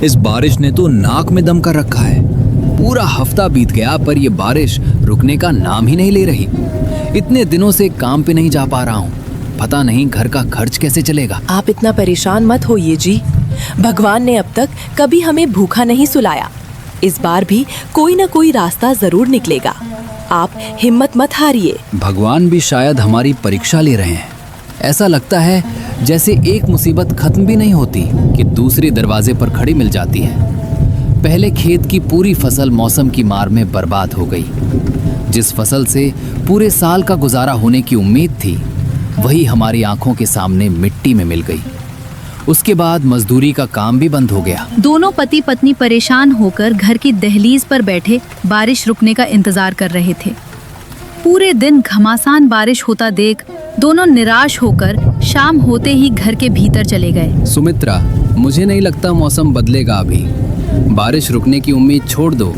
इस बारिश ने तो नाक में दम कर रखा है। पूरा हफ्ता बीत गया पर ये बारिश रुकने का नाम ही नहीं ले रही। इतने दिनों से काम पे नहीं जा पा रहा हूँ। पता नहीं घर का खर्च कैसे चलेगा। आप इतना परेशान मत होइए जी। भगवान ने अब तक कभी हमें भूखा नहीं सुलाया। इस बार भी कोई ना कोई रास्ता जरूर निकलेगा। आप हिम्मत मत हारिए। भगवान भी शायद हमारी परीक्षा ले रहे हैं। ऐसा लगता है जैसे एक मुसीबत खत्म भी नहीं होती कि दूसरे दरवाजे पर खड़ी मिल जाती है। पहले खेत की पूरी फसल मौसम की मार में बर्बाद हो गई। जिस फसल से पूरे साल का गुजारा होने की उम्मीद थी, वही हमारी आंखों के सामने मिट्टी में मिल गई। उसके बाद मजदूरी का काम भी बंद हो गया। दोनों पति पत्नी परेशान होकर घर की दहलीज पर बैठे बारिश रुकने का इंतजार कर रहे थे। पूरे दिन घमासान बारिश होता देख दोनों निराश होकर शाम होते ही घर के भीतर चले गए। सुमित्रा, मुझे नहीं लगता मौसम बदलेगा अभी। बारिश रुकने की उम्मीद छोड़ दो।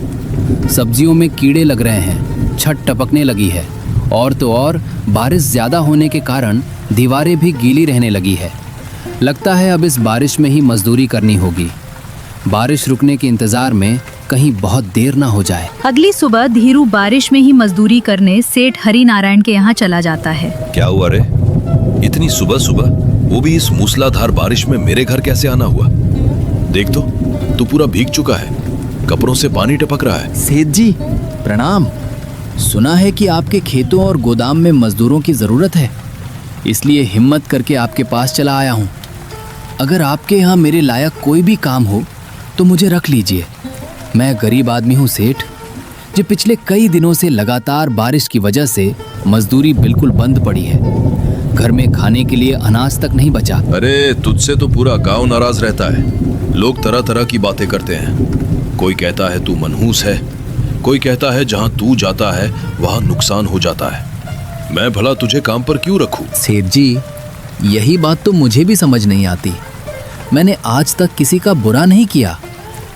सब्जियों में कीड़े लग रहे हैं, छत टपकने लगी है और तो और बारिश ज्यादा होने के कारण दीवारें भी गीली रहने लगी है। लगता है अब इस बारिश में ही मजदूरी करनी होगी। बारिश रुकने के इंतजार में कहीं बहुत देर ना हो जाए। अगली सुबह धीरू बारिश में ही मजदूरी करने सेठ हरि नारायण के यहाँ चला जाता है। क्या हुआ रे? इतनी सुबह सुबह, वो भी इस मूसलाधार बारिश में मेरे घर कैसे आना हुआ? देख तो, तू पूरा भीग चुका है, कपड़ों से पानी टपक रहा है। सेठ जी प्रणाम। सुना है कि आपके खेतों और गोदाम में मजदूरों की जरूरत है, इसलिए हिम्मत करके आपके पास चला आया हूँ। अगर आपके यहाँ मेरे लायक कोई भी काम हो तो मुझे रख लीजिए। मैं गरीब आदमी हूँ सेठ, जो पिछले कई दिनों से लगातार बारिश की वजह से मजदूरी बिल्कुल बंद पड़ी है। घर में खाने के लिए अनाज तक नहीं बचा। अरे तुझसे तो पूरा गांव नाराज रहता है। लोग तरह तरह की बातें करते हैं। कोई कहता है तू मनहूस है, कोई कहता है जहाँ तू जाता है वहाँ नुकसान हो जाता है। मैं भला तुझे काम पर क्यों रखूं? सेठ जी, यही बात तो मुझे भी समझ नहीं आती। मैंने आज तक किसी का बुरा नहीं किया,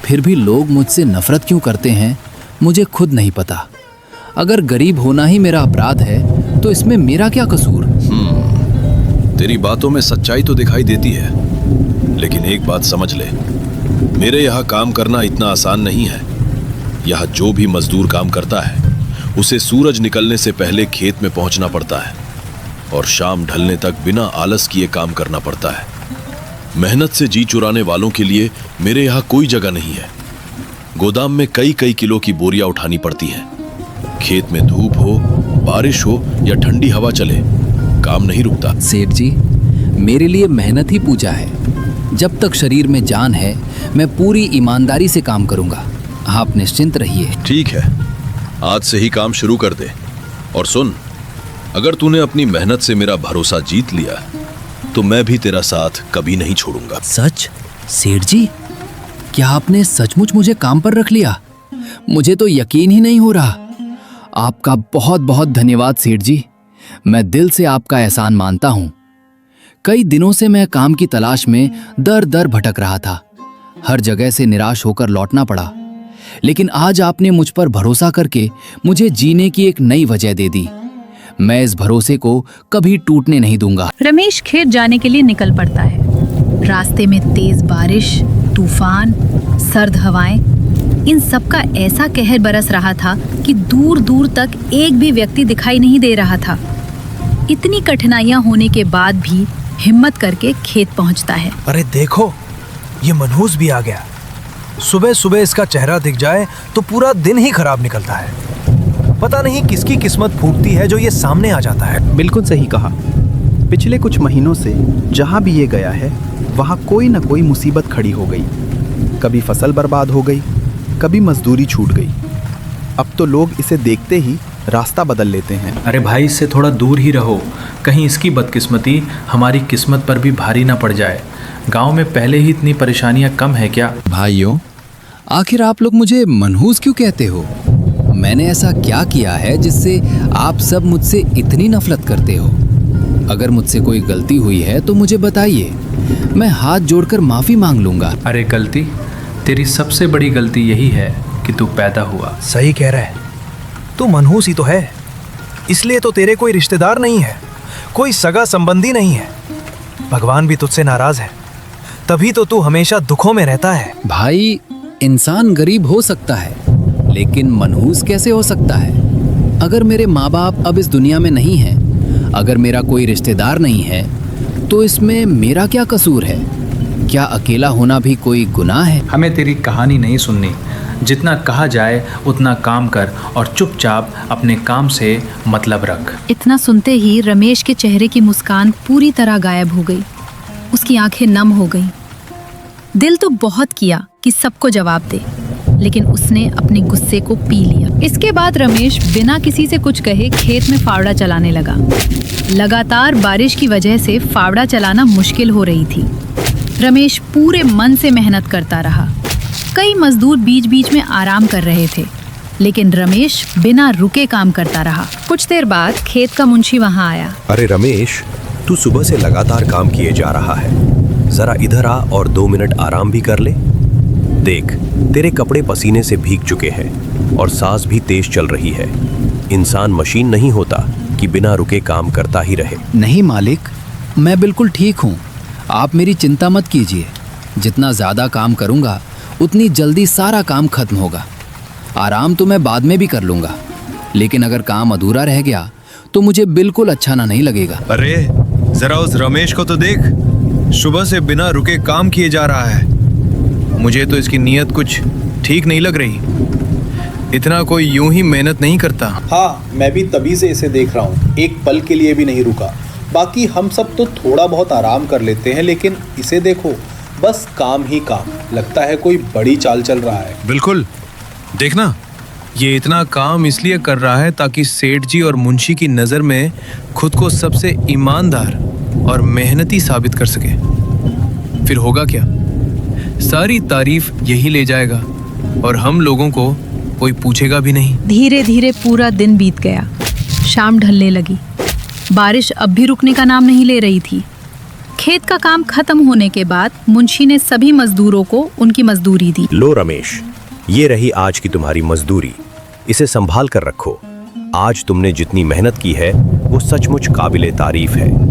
फिर भी लोग मुझसे नफरत क्यों करते हैं मुझे खुद नहीं पता। अगर गरीब होना ही मेरा अपराध है तो इसमें मेरा क्या कसूर? तेरी बातों में सच्चाई तो दिखाई देती है, लेकिन एक बात समझ ले, मेरे यहाँ काम करना इतना आसान नहीं है। यहाँ जो भी मजदूर काम करता है उसे सूरज निकलने से पहले खेत में पहुंचना पड़ता है और शाम ढलने तक बिना आलस किए काम करना पड़ता है। मेहनत से जी चुराने वालों के लिए मेरे यहाँ कोई जगह नहीं है। गोदाम में कई कई किलो की बोरियां उठानी पड़ती हैं। खेत में धूप हो, बारिश हो या ठंडी हवा चले, काम नहीं रुकता। सेठ जी, मेरे लिए मेहनत ही पूजा है। जब तक शरीर में जान है मैं पूरी ईमानदारी से काम करूंगा। आप निश्चिंत रहिए। ठीक है, आज से ही काम शुरू कर दे। और सुन, अगर तूने अपनी मेहनत से मेरा भरोसा जीत लिया तो मैं भी तेरा साथ कभी नहीं छोड़ूंगा। सच? सेठ जी, क्या आपने सचमुच मुझे काम पर रख लिया? मुझे तो यकीन ही नहीं हो रहा। आपका बहुत बहुत धन्यवाद सेठ जी। मैं दिल से आपका एहसान मानता हूँ। कई दिनों से मैं काम की तलाश में दर दर भटक रहा था। हर जगह से निराश होकर लौटना पड़ा, लेकिन आज आपने मुझ पर भरोसा करके मुझे जीने की एक नई वजह दे दी। मैं इस भरोसे को कभी टूटने नहीं दूंगा। रमेश खेत जाने के लिए निकल पड़ता है। रास्ते में तेज बारिश, तूफान, सर्द हवाएं, इन सब का ऐसा कहर बरस रहा था कि दूर दूर तक एक भी व्यक्ति दिखाई नहीं दे रहा था। इतनी कठिनाइयां होने के बाद भी हिम्मत करके खेत पहुंचता है। अरे देखो, ये मनहूस भी आ गया। सुबह सुबह इसका चेहरा दिख जाए तो पूरा दिन ही खराब निकलता है। पता नहीं किसकी किस्मत फूटती है जो ये सामने आ जाता है। बिल्कुल सही कहा। पिछले कुछ महीनों से जहाँ भी ये गया है वहाँ कोई न कोई मुसीबत खड़ी हो गई। कभी फसल बर्बाद हो गई, कभी मजदूरी छूट गई। अब तो लोग इसे देखते ही रास्ता बदल लेते हैं। अरे भाई, इससे थोड़ा दूर ही रहो, कहीं इसकी बदकिस्मती हमारी किस्मत पर भी भारी ना पड़ जाए। गांव में पहले ही इतनी परेशानियां कम है क्या? भाइयों, आखिर आप लोग मुझे मनहूस क्यों कहते हो? मैंने ऐसा क्या किया है जिससे आप सब मुझसे इतनी नफरत करते हो? अगर मुझसे कोई गलती हुई है तो मुझे बताइए, मैं हाथ जोड़कर माफी मांग लूंगा। अरे गलती? तेरी सबसे बड़ी गलती यही है कि तू पैदा हुआ। सही कह रहा है, तू मनहूस ही तो है, इसलिए तो तेरे कोई रिश्तेदार नहीं है, कोई सगा संबंधी नहीं है। भगवान भी तुझसे नाराज है। तभी तो तू हमेशा दुखों में रहता है। भाई, इंसान गरीब हो सकता है, लेकिन मनहूस कैसे हो सकता है? अगर मेरे माँ बाप अब इस दुनिया में नहीं हैं, अगर मेरा कोई रिश्तेदार नहीं है, तो इसमें मेरा क्या कसूर है? क्या अकेला होना भी कोई गुनाह है? हमें तेरी कहानी नहीं सुननी। जितना कहा जाए उतना काम कर और चुपचाप अपने काम से मतलब रख। इतना सुनते ही रमेश के चेहरे की मुस्कान पूरी तरह गायब हो गई। उसकी आंखें नम हो गईं। दिल तो बहुत किया कि सबको जवाब दे, लेकिन उसने अपने गुस्से को पी लिया। इसके बाद रमेश बिना किसी से कुछ कहे खेत में फावड़ा चलाने लगा। लगातार बारिश की वजह से फावड़ा चलाना मुश्किल हो रही थी। रमेश पूरे मन से मेहनत करता रहा। कई मजदूर बीच बीच में आराम कर रहे थे, लेकिन रमेश बिना रुके काम करता रहा। कुछ देर बाद खेत का मुंशी वहां आया। अरे रमेश, तू सुबह से लगातार काम किए जा रहा है। जरा इधर आ और 2 मिनट आराम भी कर ले। देख, तेरे कपड़े पसीने से भीग चुके हैं और सांस भी तेज चल रही है। इंसान मशीन नहीं होता कि बिना रुके काम करता ही रहे। नहीं मालिक, मैं बिल्कुल ठीक हूँ। आप मेरी चिंता मत कीजिए। जितना ज़्यादा काम करूँगा उतनी जल्दी सारा काम खत्म होगा। आराम तो मैं बाद में भी कर लूँगा, लेकिन अगर काम अधूरा रह गया तो मुझे बिल्कुल अच्छा ना नहीं लगेगा। अरे जरा उस रमेश को तो देख, सुबह से बिना रुके काम किए जा रहा है। मुझे तो इसकी नीयत कुछ ठीक नहीं लग रही। इतना कोई यूं ही मेहनत नहीं करता। हाँ, मैं भी तभी से इसे देख रहा हूँ। एक पल के लिए भी नहीं रुका। बाकी हम सब तो थोड़ा बहुत आराम कर लेते हैं, लेकिन इसे देखो, बस काम ही काम। लगता है कोई बड़ी चाल चल रहा है। बिल्कुल, देखना, ये इतना काम इसलिए कर रहा है ताकि सेठ जी और मुंशी की नज़र में खुद को सबसे ईमानदार और मेहनती साबित कर सके। फिर होगा क्या? सारी तारीफ यही ले जाएगा और हम लोगों को कोई पूछेगा भी नहीं। धीरे धीरे पूरा दिन बीत गया। शाम ढलने लगी। बारिश अब भी रुकने का नाम नहीं ले रही थी। खेत का काम खत्म होने के बाद मुंशी ने सभी मजदूरों को उनकी मजदूरी दी। लो रमेश, ये रही आज की तुम्हारी मजदूरी। इसे संभाल कर रखो। आज तुमने जितनी मेहनत की है वो सचमुच काबिले तारीफ है।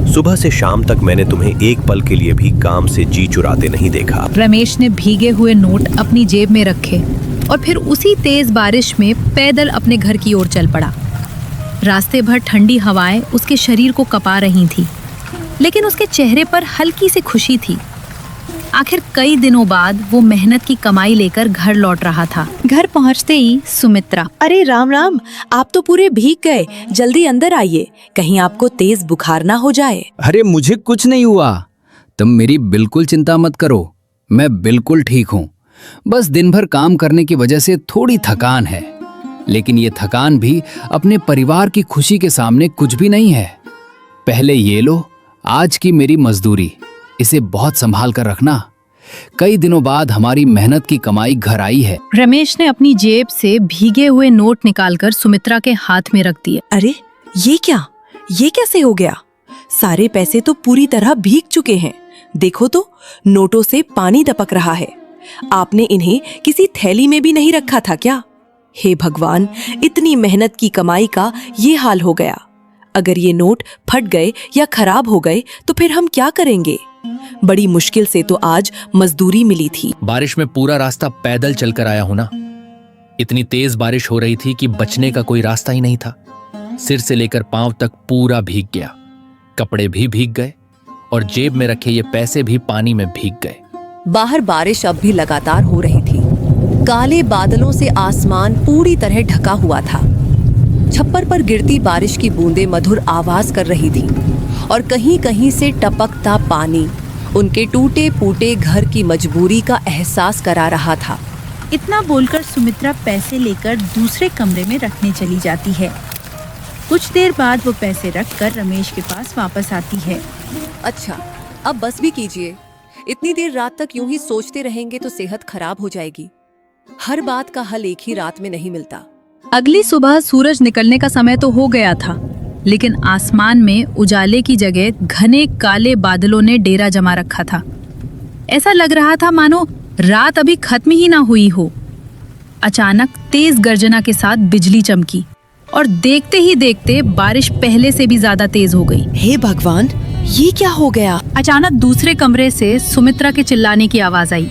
सुबह से शाम तक मैंने तुम्हें एक पल के लिए भी काम से जी चुराते नहीं देखा। रमेश ने भीगे हुए नोट अपनी जेब में रखे और फिर उसी तेज बारिश में पैदल अपने घर की ओर चल पड़ा। रास्ते भर ठंडी हवाएं उसके शरीर को कपा रही थी, लेकिन उसके चेहरे पर हल्की सी खुशी थी। आखिर कई दिनों बाद वो मेहनत की कमाई लेकर घर लौट रहा था। घर पहुंचते ही सुमित्रा, अरे राम राम, आप तो पूरे भीग गए। जल्दी अंदर आइए, कहीं आपको तेज बुखार ना हो जाए। अरे मुझे कुछ नहीं हुआ, तुम मेरी बिल्कुल चिंता मत करो। मैं बिल्कुल ठीक हूँ। बस दिन भर काम करने की वजह से थोड़ी थकान है, लेकिन ये थकान भी अपने परिवार की खुशी के सामने कुछ भी नहीं है। पहले ये लो, आज की मेरी मजदूरी, इसे बहुत संभाल कर रखना। कई दिनों बाद हमारी मेहनत की कमाई घर आई है। रमेश ने अपनी जेब से भीगे हुए नोट निकालकर सुमित्रा के हाथ में रख दिए। अरे ये क्या? ये कैसे हो गया? सारे पैसे तो पूरी तरह भीग चुके हैं। देखो तो, नोटों से पानी टपक रहा है। आपने इन्हें किसी थैली में भी नहीं रखा था क्या? हे भगवान, इतनी मेहनत की कमाई का ये हाल हो गया। अगर ये नोट फट गए या खराब हो गए तो फिर हम क्या करेंगे? बड़ी मुश्किल से तो आज मजदूरी मिली थी। बारिश में पूरा रास्ता पैदल चलकर आया हूं ना। इतनी तेज बारिश हो रही थी कि बचने का कोई रास्ता ही नहीं था। सिर से लेकर पांव तक पूरा भीग गया। कपड़े भी भीग गए और जेब में रखे ये पैसे भी पानी में भीग गए। बाहर बारिश अब भी लगातार हो रही थी। काले बादलों से आसमान पूरी तरह ढका हुआ था। छप्पर पर गिरती बारिश की बूंदें मधुर आवाज कर रही थी और कहीं कहीं से टपकता पानी उनके टूटे फूटे घर की मजबूरी का एहसास करा रहा था। इतना बोलकर सुमित्रा पैसे लेकर दूसरे कमरे में रखने चली जाती है। कुछ देर बाद वो पैसे रखकर रमेश के पास वापस आती है। अच्छा, अब बस भी कीजिए। इतनी देर रात तक यूं ही सोचते रहेंगे तो सेहत खराब हो जाएगी। हर बात का हल एक ही रात में नहीं मिलता। अगली सुबह सूरज निकलने का समय तो हो गया था, लेकिन आसमान में उजाले की जगह घने काले बादलों ने डेरा जमा रखा था। ऐसा लग रहा था मानो रात अभी खत्म ही ना हुई हो। अचानक तेज गर्जना के साथ बिजली चमकी और देखते ही देखते बारिश पहले से भी ज्यादा तेज हो गई। हे भगवान, ये क्या हो गया? अचानक दूसरे कमरे से सुमित्रा के चिल्लाने की आवाज आई,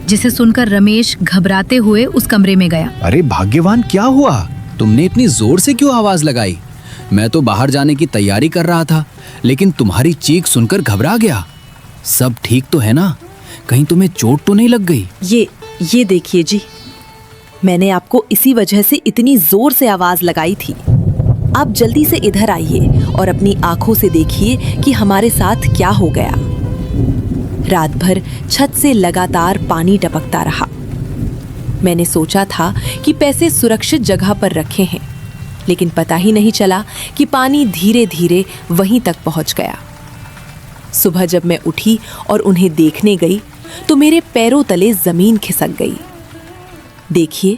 जिसे सुनकर रमेश घबराते हुए उस कमरे में गया। अरे भाग्यवान, क्या हुआ? तुमने इतनी जोर से क्यों आवाज लगाई? मैं तो बाहर जाने की तैयारी कर रहा था, लेकिन तुम्हारी चीख सुनकर घबरा गया। सब ठीक तो है ना? कहीं तुम्हें चोट तो नहीं लग गई? ये देखिए जी, मैंने आपको इसी वजह से इतनी जोर से आवाज लगाई थी। आप जल्दी से इधर आइए और अपनी आंखों से देखिए कि हमारे साथ क्या हो गया। रात भर छत से लगातार पानी टपकता रहा। मैंने सोचा था कि पैसे सुरक्षित जगह पर रखे हैं, लेकिन पता ही नहीं चला कि पानी धीरे धीरे वहीं तक पहुंच गया। सुबह जब मैं उठी और उन्हें देखने गई तो मेरे पैरों तले जमीन खिसक गई। देखिए,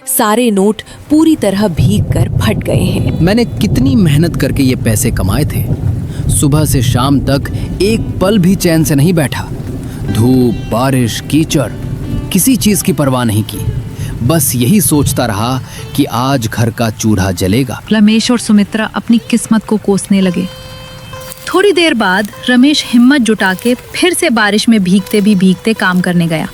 सारे नोट पूरी तरह भीग कर फट गए हैं। मैंने कितनी मेहनत करके ये पैसे कमाए थे। सुबह से शाम तक एक पल भी चैन से नहीं बैठा। धूप, बारिश, कीचड़, किसी चीज की परवाह नहीं की। बस यही सोचता रहा कि आज घर का चूल्हा जलेगा। रमेश और सुमित्रा अपनी किस्मत को कोसने लगे। थोड़ी देर बाद रमेश हिम्मत जुटा के फिर से बारिश में भीगते काम करने गया।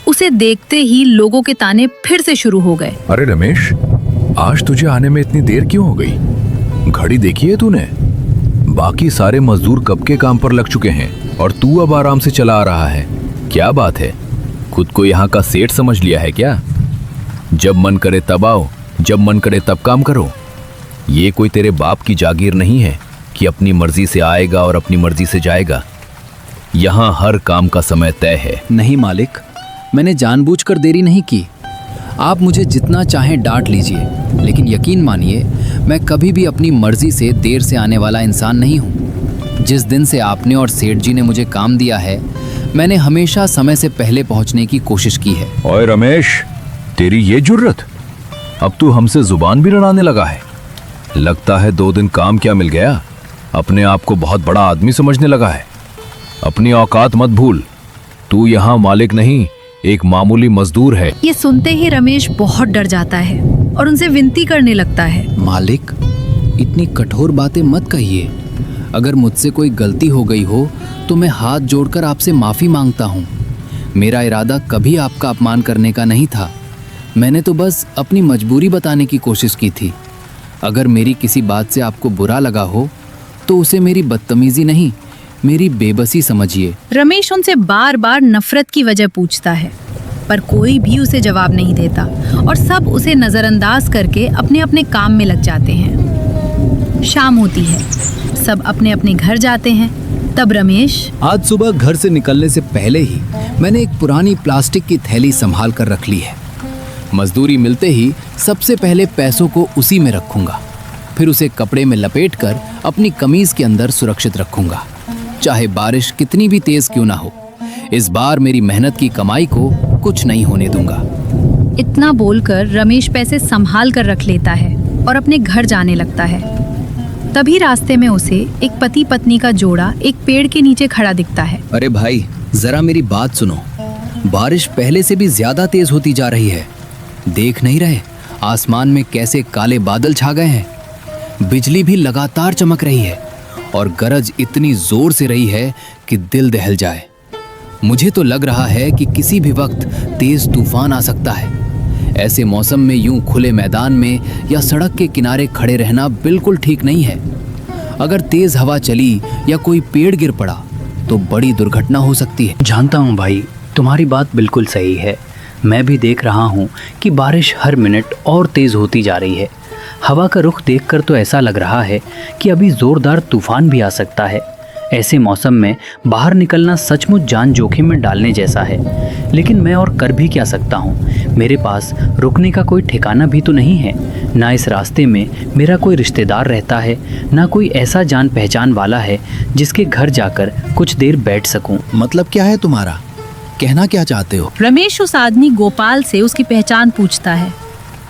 उसे देखते ही लोगों के ताने फिर से शुरू हो गए। अरे रमेश, आज तुझे आने में इतनी देर क्यों हो गई? घड़ी देखी है तूने? बाकी सारे मजदूर कब के काम पर लग चुके हैं और तू अब आराम से चला आ रहा है। क्या बात है? खुद को यहाँ का सेठ समझ लिया है क्या? जब मन करे तब आओ, जब मन करे तब काम करो। ये कोई तेरे बाप की जागीर नहीं है कि अपनी मर्जी से आएगा और अपनी मर्जी से जाएगा। यहाँ हर काम का समय तय है। नहीं मालिक, मैंने जानबूझकर देरी नहीं की। आप मुझे जितना चाहें डांट लीजिए, लेकिन यकीन मानिए मैं कभी भी अपनी मर्जी से देर से आने वाला इंसान नहीं हूँ। जिस दिन से आपने और सेठ जी ने मुझे काम दिया है, मैंने हमेशा समय से पहले पहुँचने की कोशिश की है। ओए रमेश, तेरी ये जुर्रत? अब तू हमसे जुबान भी लड़ाने लगा है। लगता है 2 दिन काम क्या मिल गया, अपने आप को बहुत बड़ा आदमी समझने लगा है। अपनी औकात मत भूल। तू यहाँ मालिक नहीं, एक मामूली मजदूर है। ये सुनते ही रमेश बहुत डर जाता है और उनसे विनती करने लगता है। मालिक, इतनी कठोर बातें मत कहिए। अगर मुझसे कोई गलती हो गई हो तो मैं हाथ जोड़कर आपसे माफ़ी मांगता हूँ। मेरा इरादा कभी आपका अपमान करने का नहीं था। मैंने तो बस अपनी मजबूरी बताने की कोशिश की थी। अगर मेरी किसी बात से आपको बुरा लगा हो तो उसे मेरी बदतमीजी नहीं, मेरी बेबसी समझिए। रमेश उनसे बार बार नफरत की वजह पूछता है, पर कोई भी उसे जवाब नहीं देता और सब उसे नजरअंदाज करके अपने अपने काम में लग जाते हैं। शाम होती है, सब अपने अपने घर जाते हैं। तब रमेश, आज सुबह घर से निकलने से पहले ही मैंने एक पुरानी प्लास्टिक की थैली संभाल कर रख ली है। मजदूरी मिलते ही सबसे पहले पैसों को उसी में रखूंगा, फिर उसे कपड़े में लपेटकर अपनी कमीज के अंदर सुरक्षित रखूंगा, चाहे बारिश कितनी भी तेज क्यों ना हो। इस बार मेरी मेहनत की कमाई को कुछ नहीं होने दूंगा। इतना बोलकर रमेश पैसे संभाल कर रख लेता है और अपने घर जाने लगता है। तभी रास्ते में उसे एक पति पत्नी का जोड़ा एक पेड़ के नीचे खड़ा दिखता है। अरे भाई, जरा मेरी बात सुनो। बारिश पहले से भी ज्यादा तेज होती जा रही है। देख नहीं रहे आसमान में कैसे काले बादल छा गए हैं? बिजली भी लगातार चमक रही है और गरज इतनी जोर से रही है कि दिल दहल जाए। मुझे तो लग रहा है कि किसी भी वक्त तेज तूफान आ सकता है। ऐसे मौसम में यूं खुले मैदान में या सड़क के किनारे खड़े रहना बिल्कुल ठीक नहीं है। अगर तेज हवा चली या कोई पेड़ गिर पड़ा तो बड़ी दुर्घटना हो सकती है। जानता हूँ भाई, तुम्हारी बात बिल्कुल सही है। मैं भी देख रहा हूँ कि बारिश हर मिनट और तेज होती जा रही है। हवा का रुख देखकर तो ऐसा लग रहा है कि अभी जोरदार तूफान भी आ सकता है। ऐसे मौसम में बाहर निकलना सचमुच जान जोखिम में डालने जैसा है। लेकिन मैं और कर भी क्या सकता हूँ? मेरे पास रुकने का कोई ठिकाना भी तो नहीं है। ना इस रास्ते में मेरा कोई रिश्तेदार रहता है, ना कोई ऐसा जान पहचान वाला है जिसके घर जाकर कुछ देर बैठ सकूं। मतलब क्या है तुम्हारा? कहना क्या चाहते हो? रमेश उस आदमी गोपाल से उसकी पहचान पूछता है।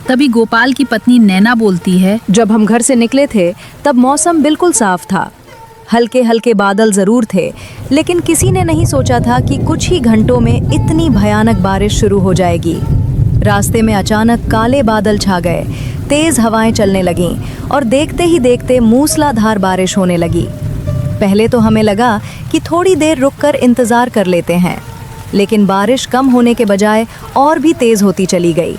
तभी गोपाल की पत्नी नैना बोलती है, जब हम घर से निकले थे तब मौसम बिल्कुल साफ था। हल्के हल्के बादल जरूर थे, लेकिन किसी ने नहीं सोचा था कि कुछ ही घंटों में इतनी भयानक बारिश शुरू हो जाएगी। रास्ते में अचानक काले बादल छा गए, तेज हवाएं चलने लगीं और देखते ही देखते मूसलाधार बारिश होने लगी। पहले तो हमें लगा कि थोड़ी देर रुककर इंतजार कर लेते हैं, लेकिन बारिश कम होने के बजाय और भी तेज होती चली गई।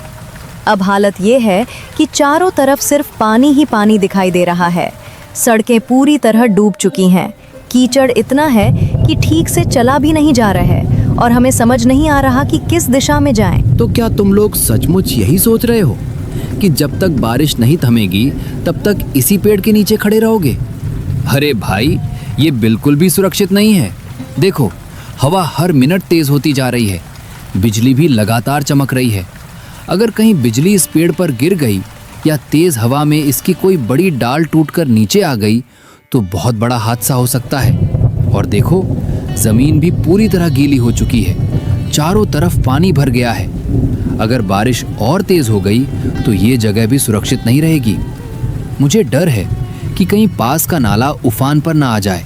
अब हालत ये है कि चारों तरफ सिर्फ पानी ही पानी दिखाई दे रहा है। सड़कें पूरी तरह डूब चुकी हैं। कीचड़ इतना है कि ठीक से चला भी नहीं जा रहा है और हमें समझ नहीं आ रहा कि किस दिशा में जाएं। तो क्या तुम लोग सचमुच यही सोच रहे हो कि जब तक बारिश नहीं थमेगी तब तक इसी पेड़ के नीचे खड़े रहोगे? अरे भाई, ये बिल्कुल भी सुरक्षित नहीं है। देखो, हवा हर मिनट तेज होती जा रही है, बिजली भी लगातार चमक रही है। अगर कहीं बिजली इस पेड़ पर गिर गई या तेज हवा में इसकी कोई बड़ी डाल टूटकर नीचे आ गई तो बहुत बड़ा हादसा हो सकता है। और देखो, जमीन भी पूरी तरह गीली हो चुकी है, चारों तरफ पानी भर गया है। अगर बारिश और तेज हो गई तो ये जगह भी सुरक्षित नहीं रहेगी। मुझे डर है कि कहीं पास का नाला उफान पर ना आ जाए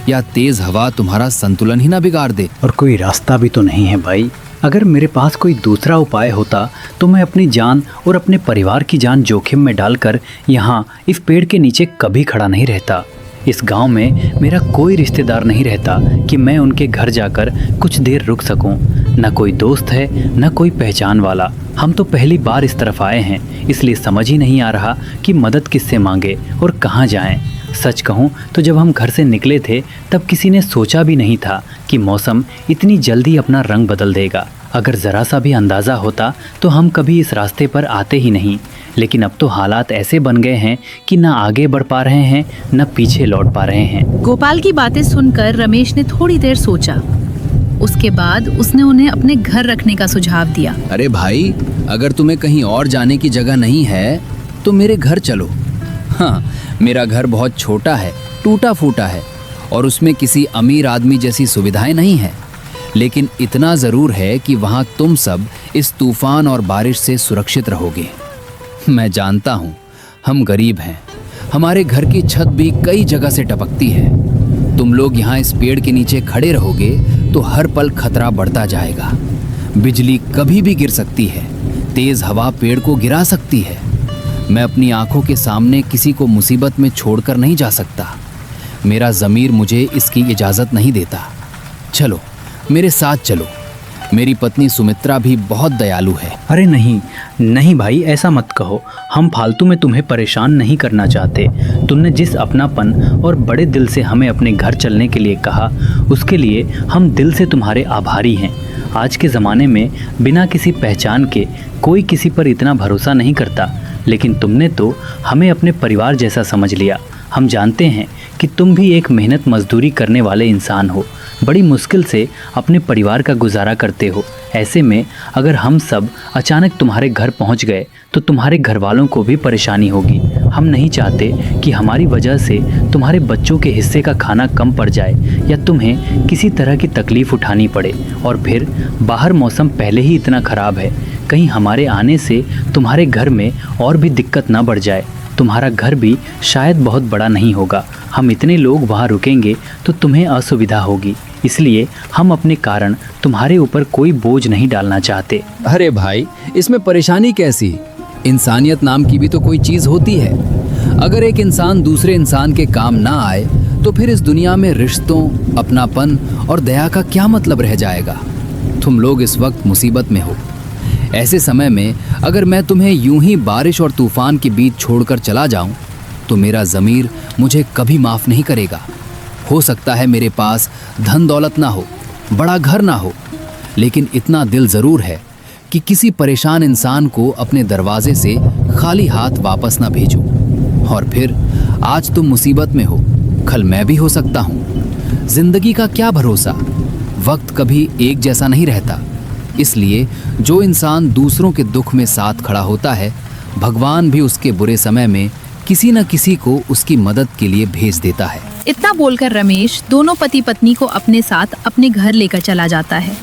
या तेज हवा तुम्हारा संतुलन ही ना बिगाड़ दे। और कोई रास्ता भी तो नहीं है भाई। अगर मेरे पास कोई दूसरा उपाय होता तो मैं अपनी जान और अपने परिवार की जान जोखिम में डालकर यहाँ इस पेड़ के नीचे कभी खड़ा नहीं रहता। इस गांव में मेरा कोई रिश्तेदार नहीं रहता कि मैं उनके घर जाकर कुछ देर रुक सकूं। न कोई दोस्त है, न कोई पहचान वाला। हम तो पहली बार इस तरफ आए हैं, इसलिए समझ ही नहीं आ रहा कि मदद किससे मांगे और कहाँ जाएं। सच कहूँ तो जब हम घर से निकले थे तब किसी ने सोचा भी नहीं था कि मौसम इतनी जल्दी अपना रंग बदल देगा। अगर ज़रा सा भी अंदाज़ा होता तो हम कभी इस रास्ते पर आते ही नहीं। लेकिन अब तो हालात ऐसे बन गए हैं कि न आगे बढ़ पा रहे हैं न पीछे लौट पा रहे हैं। गोपाल की बातें सुनकर रमेश ने थोड़ी देर सोचा। उसके बाद उसने उन्हें अपने घर रखने का सुझाव दिया। अरे भाई, अगर तुम्हें कहीं और जाने की जगह नहीं है तो मेरे घर चलो। हाँ, मेरा घर बहुत छोटा है, टूटा फूटा है और उसमें किसी अमीर आदमी जैसी सुविधाएं नहीं हैं, लेकिन इतना ज़रूर है कि वहाँ तुम सब इस तूफान और बारिश से सुरक्षित रहोगे। मैं जानता हूँ हम गरीब हैं, हमारे घर की छत भी कई जगह से टपकती है। तुम लोग यहाँ इस पेड़ के नीचे खड़े रहोगे तो हर पल खतरा बढ़ता जाएगा। बिजली कभी भी गिर सकती है, तेज़ हवा पेड़ को गिरा सकती है। मैं अपनी आंखों के सामने किसी को मुसीबत में छोड़कर नहीं जा सकता। मेरा ज़मीर मुझे इसकी इजाज़त नहीं देता। चलो, मेरे साथ चलो। मेरी पत्नी सुमित्रा भी बहुत दयालु है। अरे नहीं नहीं भाई, ऐसा मत कहो। हम फालतू में तुम्हें परेशान नहीं करना चाहते। तुमने जिस अपनापन और बड़े दिल से हमें अपने घर चलने के लिए कहा, उसके लिए हम दिल से तुम्हारे आभारी हैं। आज के ज़माने में बिना किसी पहचान के कोई किसी पर इतना भरोसा नहीं करता, लेकिन तुमने तो हमें अपने परिवार जैसा समझ लिया। हम जानते हैं कि तुम भी एक मेहनत मजदूरी करने वाले इंसान हो, बड़ी मुश्किल से अपने परिवार का गुजारा करते हो। ऐसे में अगर हम सब अचानक तुम्हारे घर पहुंच गए तो तुम्हारे घर वालों को भी परेशानी होगी। हम नहीं चाहते कि हमारी वजह से तुम्हारे बच्चों के हिस्से का खाना कम पड़ जाए या तुम्हें किसी तरह की तकलीफ़ उठानी पड़े। और फिर बाहर मौसम पहले ही इतना ख़राब है, कहीं हमारे आने से तुम्हारे घर में और भी दिक्कत ना बढ़ जाए। तुम्हारा घर भी शायद बहुत बड़ा नहीं होगा। हम इतने लोग वहाँ रुकेंगे तो तुम्हें असुविधा होगी, इसलिए हम अपने कारण तुम्हारे ऊपर कोई बोझ नहीं डालना चाहते। अरे भाई, इसमें परेशानी कैसी? इंसानियत नाम की भी तो कोई चीज़ होती है। अगर एक इंसान दूसरे इंसान के काम ना आए तो फिर इस दुनिया में रिश्तों, अपनापन और दया का क्या मतलब रह जाएगा? तुम लोग इस वक्त मुसीबत में हो। ऐसे समय में अगर मैं तुम्हें यूं ही बारिश और तूफान के बीच छोड़कर चला जाऊं तो मेरा ज़मीर मुझे कभी माफ़ नहीं करेगा। हो सकता है मेरे पास धन दौलत ना हो, बड़ा घर ना हो, लेकिन इतना दिल ज़रूर है कि किसी परेशान इंसान को अपने दरवाजे से खाली हाथ वापस ना भेजूं। और फिर आज तुम मुसीबत में हो, कल मैं भी हो सकता हूँ। ज़िंदगी का क्या भरोसा, वक्त कभी एक जैसा नहीं रहता। इसलिए जो इंसान दूसरों के दुख में साथ खड़ा होता है, भगवान भी उसके बुरे समय में किसी न किसी को उसकी मदद के लिए भेज देता है। इतना बोलकर रमेश दोनों पति पत्नी को अपने साथ अपने घर लेकर चला जाता है।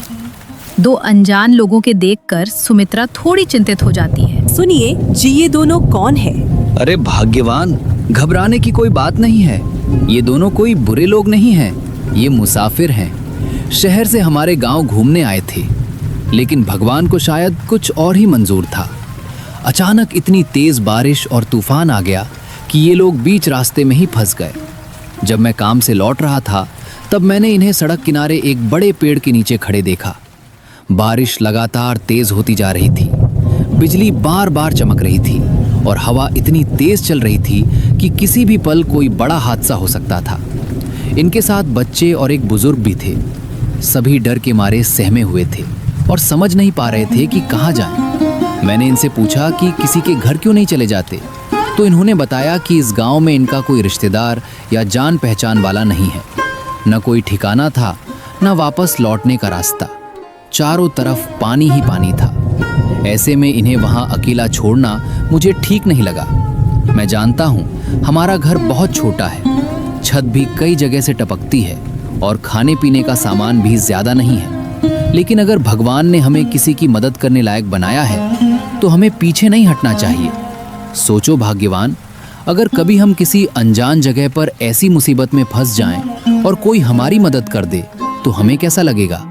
दो अनजान लोगों के देखकर सुमित्रा थोड़ी चिंतित हो जाती है। सुनिए जी, ये दोनों कौन है? अरे भाग्यवान, घबराने की कोई बात नहीं है। ये दोनों कोई बुरे लोग नहीं हैं, ये मुसाफिर हैं। शहर से हमारे गांव घूमने आए थे, लेकिन भगवान को शायद कुछ और ही मंजूर था। अचानक इतनी तेज बारिश और तूफान आ गया कि ये लोग बीच रास्ते में ही फंस गए। जब मैं काम से लौट रहा था तब मैंने इन्हें सड़क किनारे एक बड़े पेड़ के नीचे खड़े देखा। बारिश लगातार तेज होती जा रही थी, बिजली बार बार चमक रही थी और हवा इतनी तेज चल रही थी कि किसी भी पल कोई बड़ा हादसा हो सकता था। इनके साथ बच्चे और एक बुजुर्ग भी थे। सभी डर के मारे सहमे हुए थे और समझ नहीं पा रहे थे कि कहाँ जाएं। मैंने इनसे पूछा कि किसी के घर क्यों नहीं चले जाते, तो इन्होंने बताया कि इस गांव में इनका कोई रिश्तेदार या जान पहचान वाला नहीं है। न कोई ठिकाना था, न वापस लौटने का रास्ता। चारों तरफ पानी ही पानी था। ऐसे में इन्हें वहां अकेला छोड़ना मुझे ठीक नहीं लगा। मैं जानता हूं हमारा घर बहुत छोटा है, छत भी कई जगह से टपकती है और खाने पीने का सामान भी ज्यादा नहीं है। लेकिन अगर भगवान ने हमें किसी की मदद करने लायक बनाया है तो हमें पीछे नहीं हटना चाहिए। सोचो भाग्यवान, अगर कभी हम किसी अनजान जगह पर ऐसी मुसीबत में फंस जाएं और कोई हमारी मदद कर दे तो हमें कैसा लगेगा।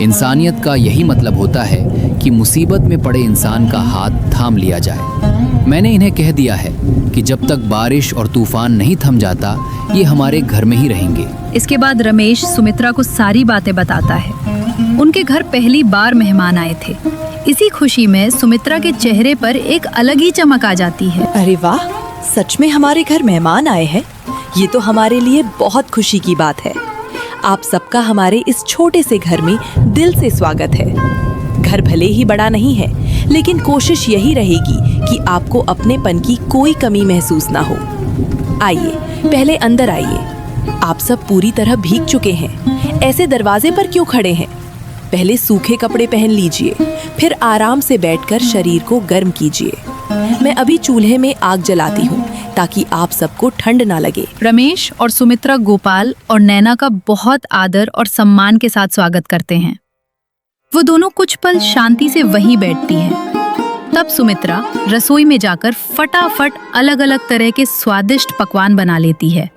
इंसानियत का यही मतलब होता है कि मुसीबत में पड़े इंसान का हाथ थाम लिया जाए। मैंने इन्हें कह दिया है कि जब तक बारिश और तूफान नहीं थम जाता ये हमारे घर में ही रहेंगे। इसके बाद रमेश सुमित्रा को सारी बातें बताता है। उनके घर पहली बार मेहमान आए थे। इसी खुशी में सुमित्रा के चेहरे पर एक अलग ही चमक आ जाती है। अरे वाह, सच में हमारे घर मेहमान आए हैं। ये तो हमारे लिए बहुत खुशी की बात है। आप सबका हमारे इस छोटे से घर में दिल से स्वागत है। घर भले ही बड़ा नहीं है, लेकिन कोशिश यही रहेगी कि आपको अपनेपन की कोई कमी महसूस ना हो। आइए, पहले अंदर आइए। आप सब पूरी तरह भीग चुके हैं। ऐसे दरवाजे पर क्यों खड़े हैं? पहले सूखे कपड़े पहन लीजिए, फिर आराम से बैठकर शरीर को गर्म कीजिए। मैं अभी चूल्हे में आग जलाती हूँ ताकि आप सबको ठंड ना लगे। रमेश और सुमित्रा गोपाल और नैना का बहुत आदर और सम्मान के साथ स्वागत करते हैं। वो दोनों कुछ पल शांति से वहीं बैठती हैं। तब सुमित्रा रसोई में जाकर फटाफट अलग अलग तरह के स्वादिष्ट पकवान बना लेती है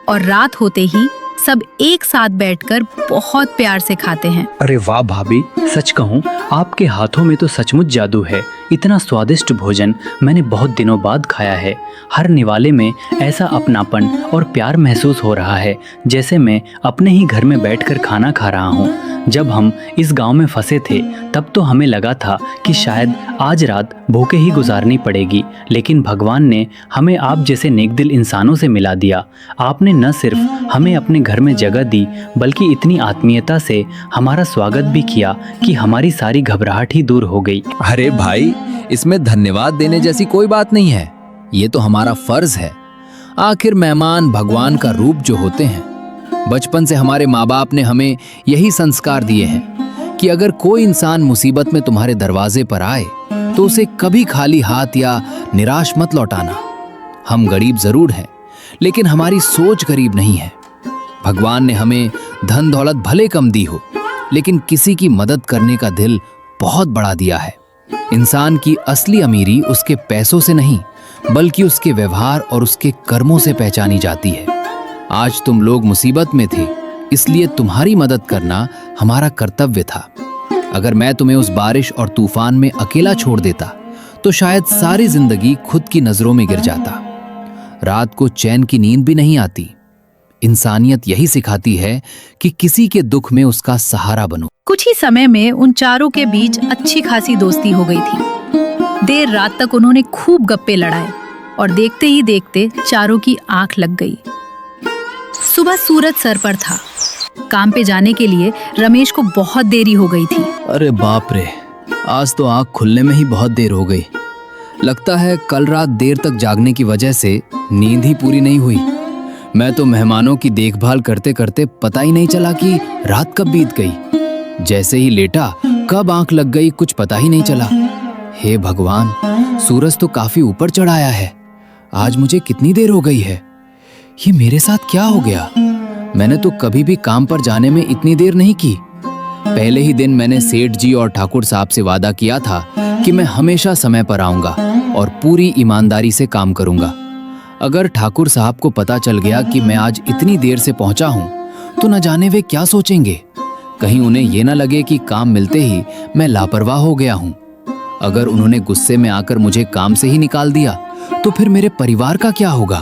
और रात होते ही सब एक साथ बैठकर बहुत प्यार से खाते हैं। अरे वाह भाभी, सच कहूँ आपके हाथों में तो सचमुच जादू है। इतना स्वादिष्ट भोजन मैंने बहुत दिनों बाद खाया है। हर निवाले में ऐसा अपनापन और प्यार महसूस हो रहा है जैसे मैं अपने ही घर में बैठकर खाना खा रहा हूँ। जब हम इस गांव में फंसे थे तब तो हमें लगा था कि शायद आज रात भूखे ही गुजारनी पड़ेगी, लेकिन भगवान ने हमें आप जैसे नेकदिल इंसानों से मिला दिया। आपने न सिर्फ हमें अपने घर में जगह दी बल्कि इतनी आत्मीयता से हमारा स्वागत भी किया कि हमारी सारी घबराहट ही दूर हो गई। अरे भाई, इसमें धन्यवाद देने जैसी कोई बात नहीं है। ये तो हमारा फर्ज है। आखिर मेहमान भगवान का रूप जो होते हैं। बचपन से हमारे माँ बाप ने हमें यही संस्कार दिए हैं कि अगर कोई इंसान मुसीबत में तुम्हारे दरवाजे पर आए तो उसे कभी खाली हाथ या निराश मत लौटाना। हम गरीब जरूर हैं, लेकिन हमारी सोच गरीब नहीं है। भगवान ने हमें धन दौलत भले कम दी हो, लेकिन किसी की मदद करने का दिल बहुत बड़ा दिया है। इंसान की असली अमीरी उसके पैसों से नहीं, बल्कि उसके व्यवहार और उसके कर्मों से पहचानी जाती है। आज तुम लोग मुसीबत में थे, इसलिए तुम्हारी मदद करना हमारा कर्तव्य था। अगर मैं तुम्हें उस बारिश और तूफान में अकेला छोड़ देता तो शायद सारी जिंदगी खुद की नजरों में गिर जाता। रात को चैन की नींद भी नहीं आती। इंसानियत यही सिखाती है कि किसी के दुख में उसका सहारा बनो। कुछ ही समय में उन चारों के बीच अच्छी खासी दोस्ती हो गई थी। देर रात तक उन्होंने खूब गप्पे लड़ाए और देखते ही देखते चारों की आंख लग गई। सुबह सूरज सर पर था। काम पे जाने के लिए रमेश को बहुत देरी हो गई थी। अरे बाप रे, आज तो आँख खुलने में ही बहुत देर हो गई। लगता है कल रात देर तक जागने की वजह से नींद ही पूरी नहीं हुई। मैं तो मेहमानों की देखभाल करते करते पता ही नहीं चला कि रात कब बीत गई। जैसे ही लेटा कब आंख लग गई कुछ पता ही नहीं चला। हे भगवान, सूरज तो काफी ऊपर चढ़ाया है। आज मुझे कितनी देर हो गई है? ये मेरे साथ क्या हो गया? मैंने तो कभी भी काम पर जाने में इतनी देर नहीं की। पहले ही दिन मैंने सेठ जी और ठाकुर साहब से वादा किया था कि मैं हमेशा समय पर आऊंगा और पूरी ईमानदारी से काम करूंगा। अगर ठाकुर साहब को पता चल गया कि मैं आज इतनी देर से पहुंचा हूं तो न जाने वे क्या सोचेंगे। कहीं उन्हें ये न लगे कि काम मिलते ही मैं लापरवाह हो गया हूं। अगर उन्होंने गुस्से में आकर मुझे काम से ही निकाल दिया तो फिर मेरे परिवार का क्या होगा?